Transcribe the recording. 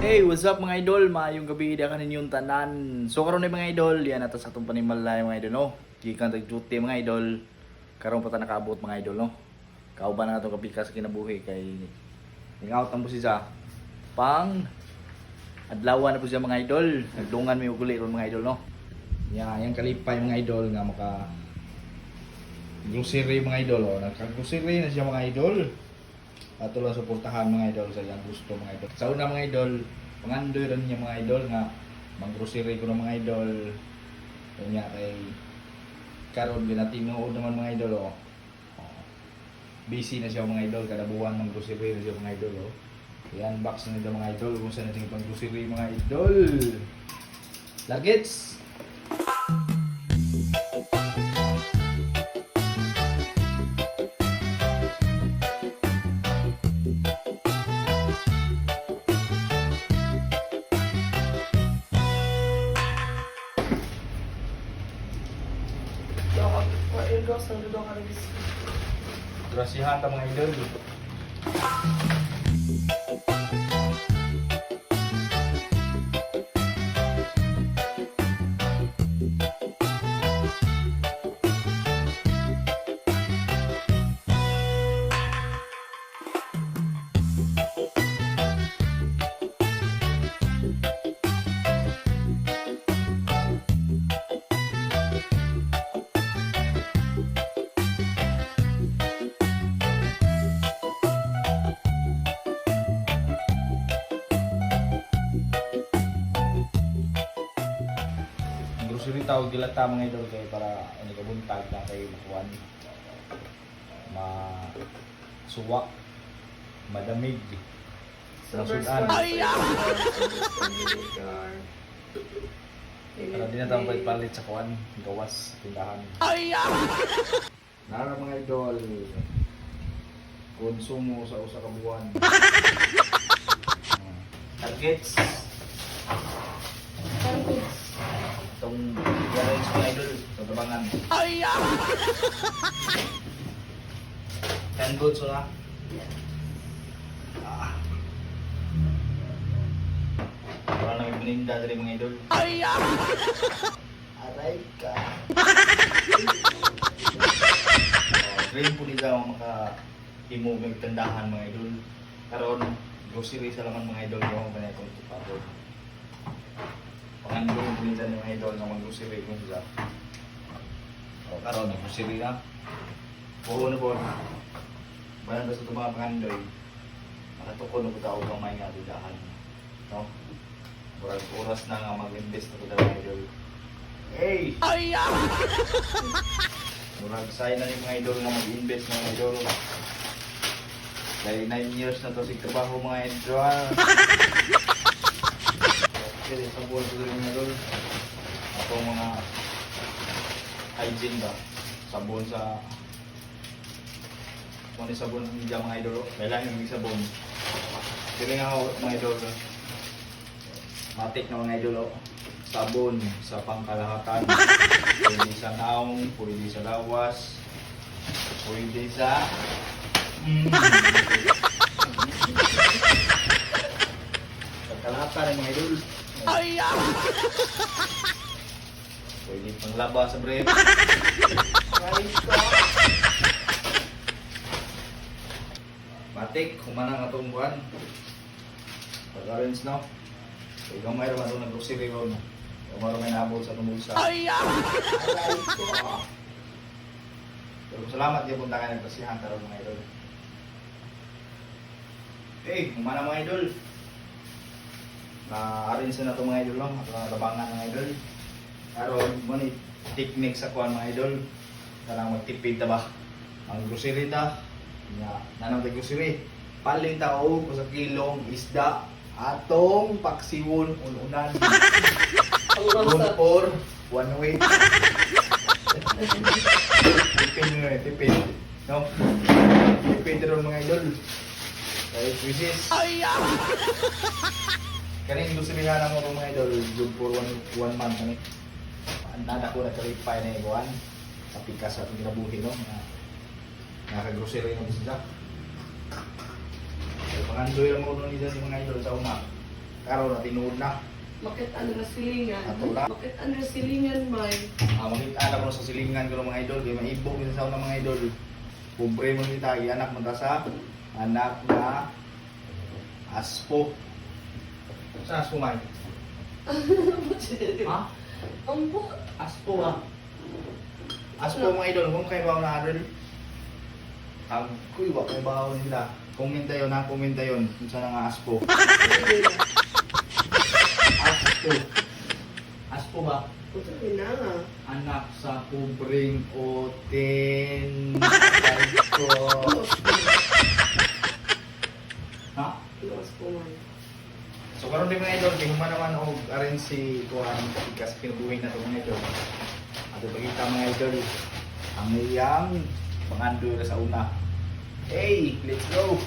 Hey, what's up mga idol? Maayong gabi da kaninyong tanan. So karon mga idol, yan atas atong panimalay mga idol no. Gikan tag duty mga idol. Karon pa ta nakaabot mga idol no. Kauban na atong kapika sa kinabuhi kay ning-out ang busi pang adlawan na po siya mga idol. Nagdungan mi og uli ron mga idol no. Yang kalipay mga idol nga maka grocery mga idol oh. Nagka-grocery na siya mga idol. Ato lang suportahan mga idol sa iyang gusto mga idol. Sa una mga idol, pangandoy rin niya mga idol nga mag-grocery ko ng mga idol. Kanya kay karon ginatinood naman mga idol oh. Busy na siya mga idol, kada buwan mag-grocery na siya mga idol oh. Yan box na nila mga idol, kung saan natin pang-grocery mga idol. Lagits! Grasyahan ta mga idol. Grocery tawag dilata mga idol kay para ano ka buntag na kay makuan suwak madamig nasudan para di na tayo palit sa kuan gawas tindahan nara mga idol konsumo sa usa ka buwan targets itong garage mga idol sa tabangan. Can goods na? Wala nang ibininda dari mga idol. Aray ka. Dream po nila maka-himog ng tandahan mga idol. Karon grocery sa laman mga idol yung mga itong tupapod. Pangandong pinsan yung idol na mag-grocery kung sila. O karon nag-grocery na. Puro na po. Bayan ba sa itong mga pangandoy, nakatukon na po tao kamay nga bidahan. No? Oras na nga mag-invest na po tao idol. Hey! Murag sign na yung mga idol na mag-invest mga idol. Dahil 9 years na to si trabaho mga idol. Okay, sa buwan ko rin mga idol. Atong mga hygiene ba? Sabon sa kung ano sabon ang media mga idol. Kailangan yung sabon. Kaya nga mga idol. Matik na mga idol. Sabon sa pangkalahatan. Pwede sa naong, pwede sa lawas, pwede sa kalahatan ng mga idol. Pwede pang laba sa brief. Matik, kumanang atong buwan. Pag-arrange no. So, yung mayroon atong nag-grocery ron. Yung mayroon may nabot sa itong bulsa. Pero salamat yung punta ka ng pasihan karon mga idol. Okay, kumanang mga idol. Na-arrange na ito mga idol no. At natabangan mga idol. Karon, muna technique sa kuwan mga idol. Kailangan magtipid na ba? Ang grocery ta. Nanang grocery. Paling tao ko sa kilong isda. Atong paksiwon ununan. One for one way. Tipid nyo eh, tipid. No? Tipid rin mga idol. Right, which is kaning grocery nga lang mga idol. Good for one month kani. Andada ko na kalipay na iguan. Kapikas sa itong ginabuhi no. Naka-grocery na sila. Pangandoy lang mo nila si mga idol sa una. karon na tinuod na. Bakit ano na silingan? Ato na. Bakit ano na silingan, May? Makita ko sa silingan ko ng mga idol, di maibog din sa mga idol. Pobre mo kita, anak mo ta sa anak na aspo. Sa aspo man? Ha? Ambo. Aspo ha? Aspo mga idol, kung kayo ba na idol? Ang kuya kayo ba nila? Comment tayo na, comment tayo kung saan nga aspo. Aspo. Aspo ba? Ito na nga. Anak sa pobreng oten. Aspo. Ha? Luwas po, May. So karon din mga idol, kung naman og arin si kuan kasi kinubuhay na to mga idol. Ato pakita mga idol ang iyang pangando sa una. Hey, let's go.